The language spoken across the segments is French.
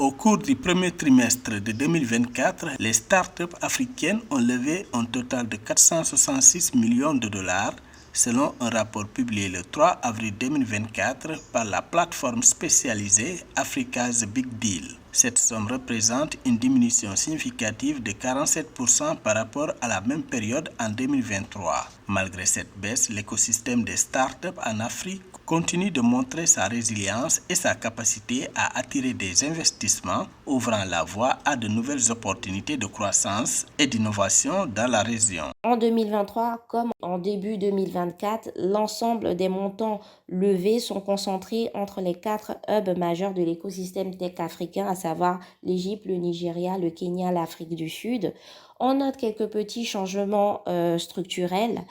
Au cours du premier trimestre de 2024, les startups africaines ont levé un total de 466 millions de dollars, selon un rapport publié le 3 avril 2024 par la plateforme spécialisée Africa's Big Deal. Cette somme représente une diminution significative de 47% par rapport à la même période en 2023. Malgré cette baisse, l'écosystème des startups en Afrique continue de montrer sa résilience et sa capacité à attirer des investissements, ouvrant la voie à de nouvelles opportunités de croissance et d'innovation dans la région. En 2023, comme en début 2024, l'ensemble des montants levés sont concentrés entre les 4 hubs majeurs de l'écosystème tech africain, à savoir l'Égypte, le Nigeria, le Kenya, l'Afrique du Sud. On note quelques petits changements structurels,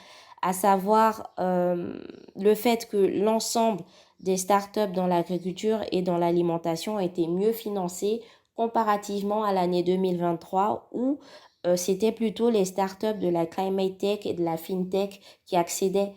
à savoir le fait que l'ensemble des startups dans l'agriculture et dans l'alimentation a été mieux financés comparativement à l'année 2023 où c'était plutôt les startups de la climate tech et de la fintech qui accédaient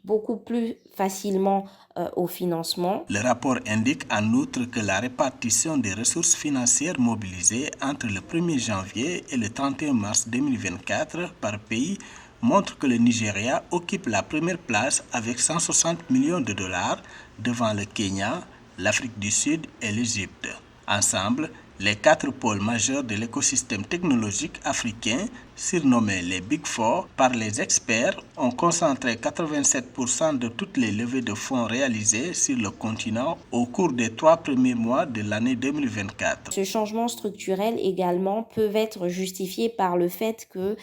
beaucoup plus facilement au financement. Le rapport indique en outre que la répartition des ressources financières mobilisées entre le 1er janvier et le 31 mars 2024 par pays montre que le Nigeria occupe la première place avec 160 millions de dollars devant le Kenya, l'Afrique du Sud et l'Égypte. Ensemble, les 4 pôles majeurs de l'écosystème technologique africain, surnommés les Big Four par les experts, ont concentré 87% de toutes les levées de fonds réalisées sur le continent au cours des 3 premiers mois de l'année 2024. Ce changement structurel également peut être justifié par le fait que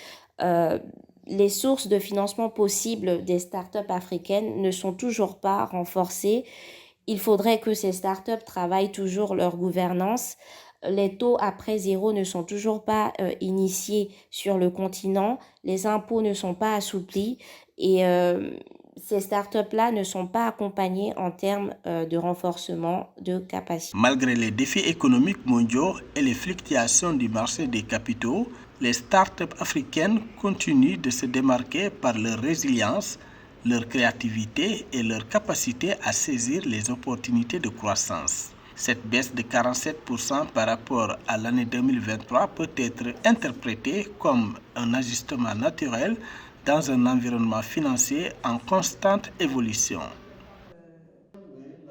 les sources de financement possibles des startups africaines ne sont toujours pas renforcées. Il faudrait que ces startups travaillent toujours leur gouvernance. Les taux après zéro ne sont toujours pas initiés sur le continent. Les impôts ne sont pas assouplis et ces startups-là ne sont pas accompagnées en termes de renforcement de capacité. Malgré les défis économiques mondiaux et les fluctuations du marché des capitaux, les startups africaines continuent de se démarquer par leur résilience, leur créativité et leur capacité à saisir les opportunités de croissance. Cette baisse de 47% par rapport à l'année 2023 peut être interprétée comme un ajustement naturel dans un environnement financier en constante évolution.